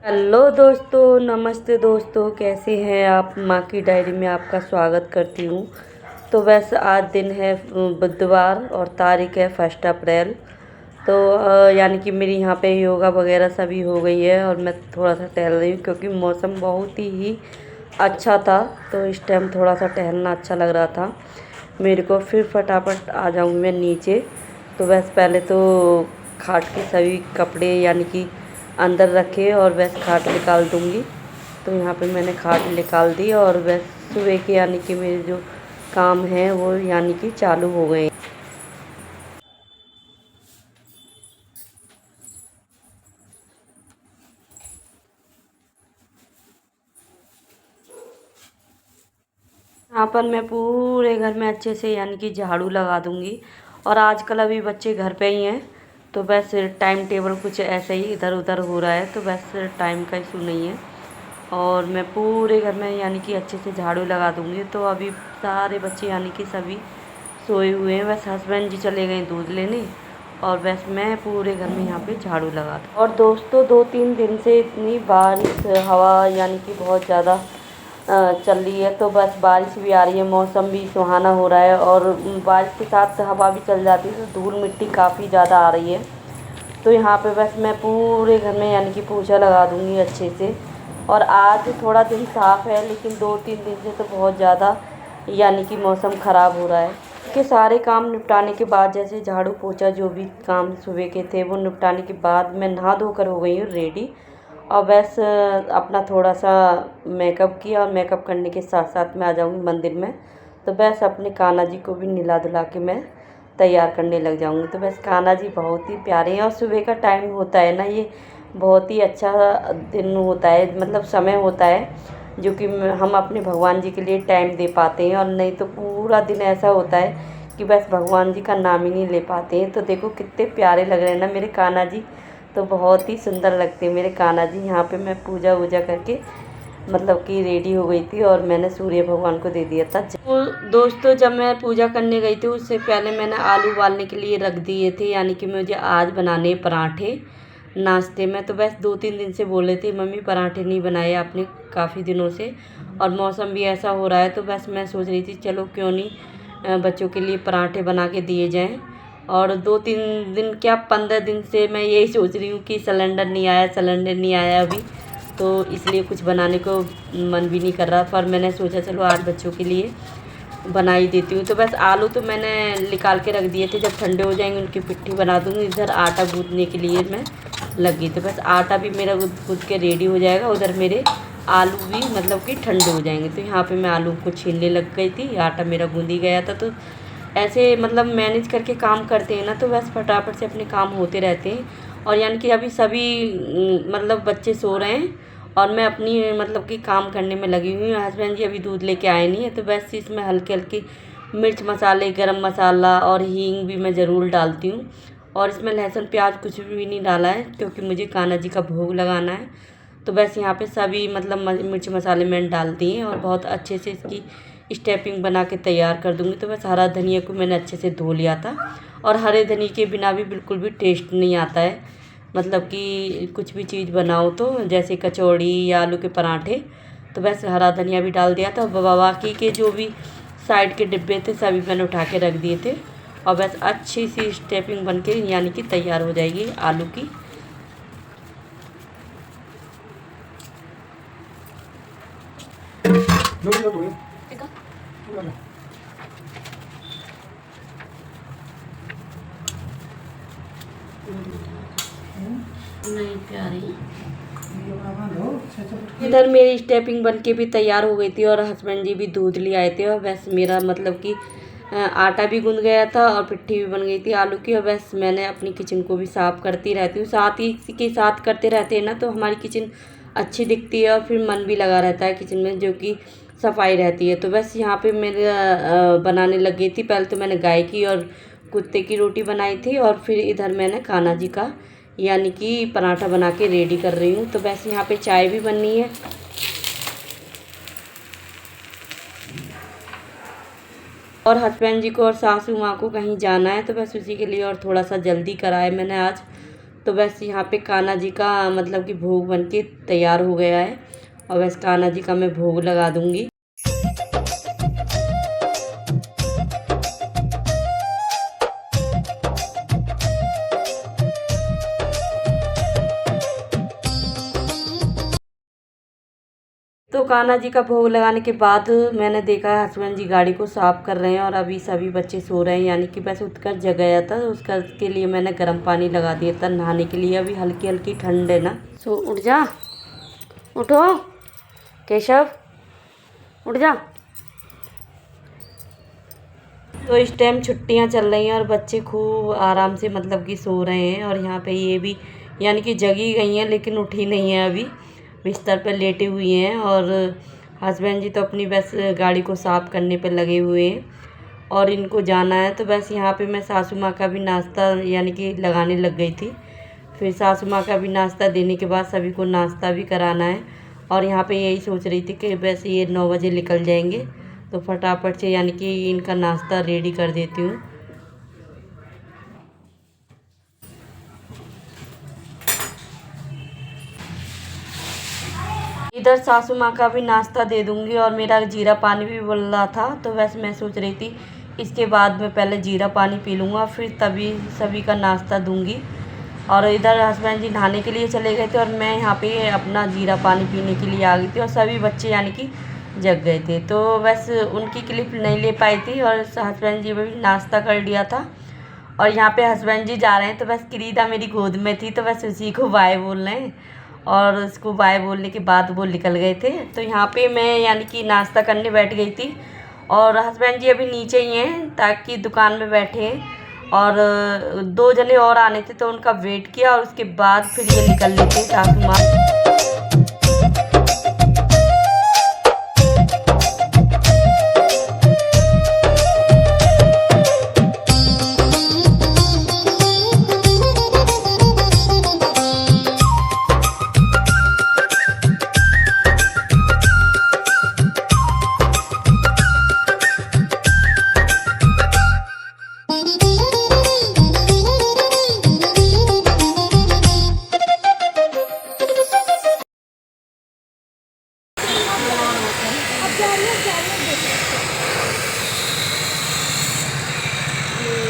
Hello दोस्तों, नमस्ते दोस्तों, कैसे हैं आप। माँ की डायरी में आपका स्वागत करती हूँ। तो वैसे आज दिन है बुधवार और तारीख है 1 अप्रैल। तो यानी कि मेरी यहाँ पे योगा वगैरह सभी हो गई है और मैं थोड़ा सा टहल रही हूँ क्योंकि मौसम बहुत ही अच्छा था। तो इस टाइम थोड़ा सा टहलना अच्छा लग रहा था मेरे को। फिर फटाफट आ जाऊँगी मैं नीचे। तो बस पहले तो खाट के सभी कपड़े यानी कि अंदर रखे और बस खाट निकाल दूँगी। तो यहाँ पे मैंने खाट निकाल दी और बस सुबह के यानी कि मेरे जो काम हैं वो यानी कि चालू हो गए। यहाँ पर मैं पूरे घर में अच्छे से यानी कि झाड़ू लगा दूँगी। और आजकल अभी बच्चे घर पे ही हैं तो बस टाइम टेबल कुछ ऐसे ही इधर उधर हो रहा है, तो बस टाइम का इशू नहीं है। और मैं पूरे घर में यानी कि अच्छे से झाड़ू लगा दूँगी। तो अभी सारे बच्चे यानी कि सभी सोए हुए हैं, बस हस्बैंड जी चले गए दूध लेने और बस मैं पूरे घर में यहाँ पे झाड़ू लगा दूँ। और दोस्तों 2-3 दिन से इतनी बारिश हवा यानी कि बहुत ज़्यादा चल रही है। तो बस बारिश भी आ रही है, मौसम भी सुहाना हो रहा है और बारिश के साथ हवा भी चल जाती है तो धूल मिट्टी काफ़ी ज़्यादा आ रही है। तो यहाँ पे बस मैं पूरे घर में यानी कि पोछा लगा दूँगी अच्छे से। और आज थोड़ा दिन साफ़ है लेकिन 2-3 दिन से तो बहुत ज़्यादा यानी कि मौसम ख़राब हो रहा है। के सारे काम निपटाने के बाद जैसे झाड़ू पोछा जो भी काम सुबह के थे वो निपटाने के बाद मैं नहा धोकर हो गई हूँ रेडी। और बस अपना थोड़ा सा मेकअप किया और मेकअप करने के साथ साथ मैं आ जाऊँगी मंदिर में। तो बस अपने कान्हा जी को भी नहला धुला के मैं तैयार करने लग जाऊँगी। तो बस कान्हा जी बहुत ही प्यारे हैं और सुबह का टाइम होता है ना, ये बहुत ही अच्छा दिन होता है, मतलब समय होता है जो कि हम अपने भगवान जी के लिए टाइम दे पाते हैं। और नहीं तो पूरा दिन ऐसा होता है कि बस भगवान जी का नाम ही नहीं ले पाते हैं। तो देखो कितने प्यारे लग रहे हैं ना मेरे कान्हा जी, तो बहुत ही सुंदर लगते हैं मेरे कान्हा जी। यहाँ पे मैं पूजा वूजा करके मतलब कि रेडी हो गई थी और मैंने सूर्य भगवान को दे दिया था। तो दोस्तों जब मैं पूजा करने गई थी उससे पहले मैंने आलू उबालने के लिए रख दिए थे, यानी कि मुझे आज बनाने पराठे नाश्ते में। तो बस 2-3 दिन से बोले थे मम्मी पराठे नहीं बनाए आपने काफ़ी दिनों से, और मौसम भी ऐसा हो रहा है तो बस मैं सोच रही थी चलो क्यों नहीं बच्चों के लिए पराठे बना के दिए जाएं। और 2-3 दिन क्या 15 दिन से मैं यही सोच रही हूँ कि सिलेंडर नहीं आया अभी, तो इसलिए कुछ बनाने को मन भी नहीं कर रहा। पर मैंने सोचा चलो आज बच्चों के लिए बना ही देती हूँ। तो बस आलू तो मैंने निकाल के रख दिए थे, जब ठंडे हो जाएंगे उनकी पिट्ठी बना दूँगी। इधर आटा गूँथने के लिए मैं लगी, तो बस आटा भी मेरा गूँथ के रेडी हो जाएगा, उधर मेरे आलू भी मतलब कि ठंडे हो जाएंगे। तो यहाँ पे मैं आलू को छीलने लग गई थी, आटा मेरा गूँध ही गया था। तो ऐसे मतलब मैनेज करके काम करते हैं ना तो बस फटाफट से अपने काम होते रहते हैं। और यानी कि अभी सभी मतलब बच्चे सो रहे हैं और मैं अपनी मतलब कि काम करने में लगी हुई हूँ। हस्बैंड जी अभी दूध लेके आए नहीं है, तो बस इसमें हल्के हल्के मिर्च मसाले, गरम मसाला और हींग भी मैं ज़रूर डालती हूँ। और इसमें लहसुन प्याज कुछ भी नहीं डाला है क्योंकि मुझे कान्हा जी का भोग लगाना है। तो बस यहाँ पे सभी मतलब मिर्च मसाले मैंने डाल दिए और बहुत अच्छे से इसकी स्टेपिंग बना के तैयार कर दूँगी। तो बस हरा धनिया को मैंने अच्छे से धो लिया था, और हरे धनिया के बिना भी बिल्कुल भी टेस्ट नहीं आता है, मतलब कि कुछ भी चीज़ बनाओ तो जैसे कचौड़ी या आलू के पराठे। तो बस हरा धनिया भी डाल दिया था। बाकी के जो भी साइड के डिब्बे थे सभी मैंने उठा के रख दिए थे और बस अच्छी सी स्टेपिंग बन के यानी कि तैयार हो जाएगी आलू की। नहीं प्यारी, इधर मेरी स्टेपिंग बन के भी तैयार हो गई थी और हस्बैंड जी भी दूध ले आए थे। और बस मेरा मतलब कि आटा भी गूंद गया था और पिट्ठी भी बन गई थी आलू की। और बस मैंने अपनी किचन को भी साफ़ करती रहती हूँ, साथ ही के साथ करते रहते हैं ना तो हमारी किचन अच्छी दिखती है और फिर मन भी लगा रहता है किचन में, जो कि सफाई रहती है। तो बस यहाँ पे मेरे बनाने लग गई थी। पहले तो मैंने गाय की और कुत्ते की रोटी बनाई थी और फिर इधर मैंने कान्हा जी का यानी कि पराठा बना के रेडी कर रही हूँ। तो बस यहाँ पे चाय भी बननी है। और हस्बैंड जी को और सासू माँ को कहीं जाना है तो बस उसी के लिए और थोड़ा सा जल्दी कराया मैंने आज। तो बस यहाँ पे कान्हा जी का मतलब कि भोग बन के तैयार हो गया है और बस कान्हा जी का मैं भोग लगा दूँगी। तो कान्हा जी का भोग लगाने के बाद मैंने देखा हस्बैंड जी गाड़ी को साफ़ कर रहे हैं और अभी सभी बच्चे सो रहे हैं, यानी कि बस उठकर जग गया था। उसका के लिए मैंने गर्म पानी लगा दिया था नहाने के लिए। अभी हल्की हल्की ठंड है ना। सो उठ जा, उठो केशव, उठ जा। तो इस टाइम छुट्टियां चल रही हैं और बच्चे खूब आराम से मतलब कि सो रहे हैं और यहाँ पे ये भी यानी कि जगी गई हैं लेकिन उठी नहीं है, अभी बिस्तर पर लेटे हुए हैं। और हस्बैंड जी तो अपनी बस गाड़ी को साफ़ करने पर लगे हुए हैं और इनको जाना है। तो बस यहाँ पे मैं सासू माँ का भी नाश्ता यानी कि लगाने लग गई थी। फिर सासू माँ का भी नाश्ता देने के बाद सभी को नाश्ता भी कराना है और यहाँ पे यही सोच रही थी कि बस ये 9 बजे निकल जाएंगे तो फटाफट से यानी कि इनका नाश्ता रेडी कर देती हूँ। इधर सासू माँ का भी नाश्ता दे दूँगी और मेरा जीरा पानी भी बोल रहा था, तो वैसे मैं सोच रही थी इसके बाद मैं पहले जीरा पानी पी लूँगा फिर तभी सभी का नाश्ता दूँगी। और इधर हस्बैंड जी नहाने के लिए चले गए थे और मैं यहाँ पे अपना जीरा पानी पीने के लिए आ गई थी और सभी बच्चे यानी कि जग गए थे। तो बस उनकी क्लिप नहीं ले पाई थी और हस्बैंड जी भी नाश्ता कर लिया था। और यहाँ पे हस्बैंड जी जा रहे हैं तो बस किरीदा मेरी गोद में थी तो बस उसी को बाय बोल रहे हैं और उसको बाय बोलने के बाद वो निकल गए थे। तो यहाँ पे मैं यानी कि नाश्ता करने बैठ गई थी और हस्बैंड जी अभी नीचे ही हैं ताकि दुकान में बैठे हैं और 2 जने और आने थे तो उनका वेट किया और उसके बाद फिर ये निकल लेते सासू माँ।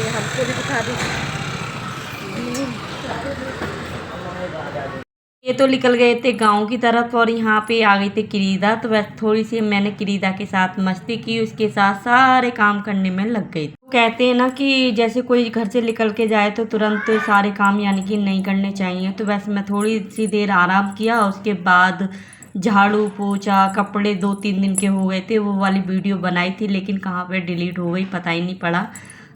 हमको भी दिखा दो। ये तो निकल गए थे गांव की तरफ और यहाँ पे आ गई थी किरीदा। तो बस थोड़ी सी मैंने किरीदा के साथ मस्ती की, उसके साथ सारे काम करने में लग गई। कहते हैं ना कि जैसे कोई घर से निकल के जाए तो तुरंत सारे काम यानी कि नहीं करने चाहिए। तो बस मैं थोड़ी सी देर आराम किया, उसके बाद झाड़ू पोछा, कपड़े 2-3 दिन के हो गए थे वो वाली वीडियो बनाई थी लेकिन कहाँ पे डिलीट हो गई पता ही नहीं पड़ा।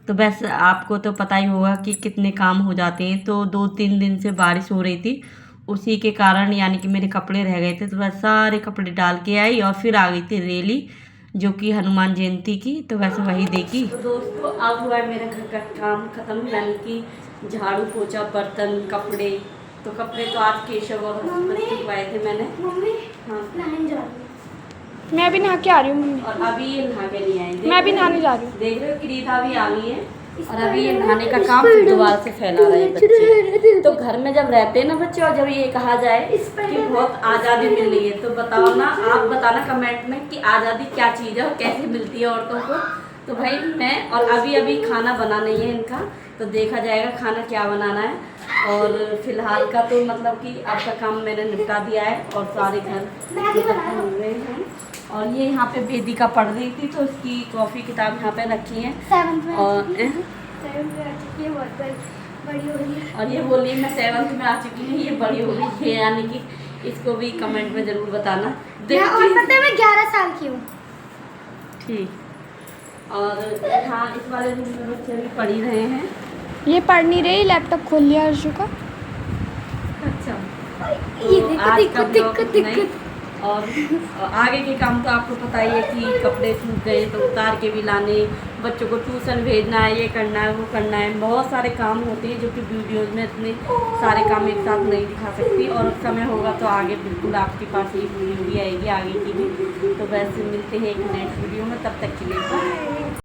तो बस आपको तो पता ही होगा कि कितने काम हो जाते हैं। तो 2-3 दिन से बारिश हो रही थी, उसी के कारण यानी कि मेरे कपड़े रह गए थे तो बस सारे कपड़े डाल के आई और फिर आ गई थी रैली जो कि हनुमान जयंती की। तो वैसे वही देखी। तो दोस्तों अब हुआ है मेरा घर का काम ख़त्म, यानी कि झाड़ू पोछा बर्तन कपड़े। तो कपड़े तो आज केशव और बच्चे आए थे मैंने। हाँ मैं अभी नहा के आ रही हूँ मम्मी। और अभी ये नहा के नहीं आए, मैं अभी नहाने जा रही हूँ। देख रहे हो किरीदा भी आ गई है और अभी ये नहाने का काम फिर दोबारा से फैला रहे हैं बच्चे। तो घर में जब रहते हैं ना बच्चे और जब ये कहा जाए कि बहुत आज़ादी मिल रही है तो बताओ ना, आप बताना कमेंट में कि आज़ादी क्या चीज़ है और कैसे मिलती है औरतों को। तो भाई मैं और अभी खाना बना नहीं है इनका, तो देखा जाएगा खाना क्या बनाना है। और फिलहाल का तो मतलब कि आपका काम मैंने निपटा दिया है और सारे घर इकट्ठे हुए हैं। और ये यहाँ पे वेदिका पढ़ रही थी तो उसकी कॉपी किताब यहाँ पे रखी है और ये बोली मैं 7th में आ चुकी हूँ, ये बड़ी हो गई है, यानी कि इसको भी कमेंट में ज़रूर बताना। और पता है मैं 11 साल की हूँ। ठीक। और हाँ इस वाले रूम में बच्चे भी पढ़ ही रहे हैं। ये पढ़ नहीं रही, लैपटॉप खोल लिया अर्शु का। अच्छा ये देखो देखो देखो। और आगे के काम तो आपको पता ही है कि कपड़े सूख गए तो उतार के भी लाने, बच्चों को ट्यूशन भेजना है, ये करना है वो करना है, बहुत सारे काम होते हैं जो कि वीडियोज़ में इतने सारे काम एक साथ नहीं दिखा सकती। और समय होगा तो आगे बिल्कुल आपके पास ये वीडियो भी आएगी आगे की भी। तो वैसे मिलते हैं एक नेक्स्ट वीडियो में, तब तक के लिए बाय।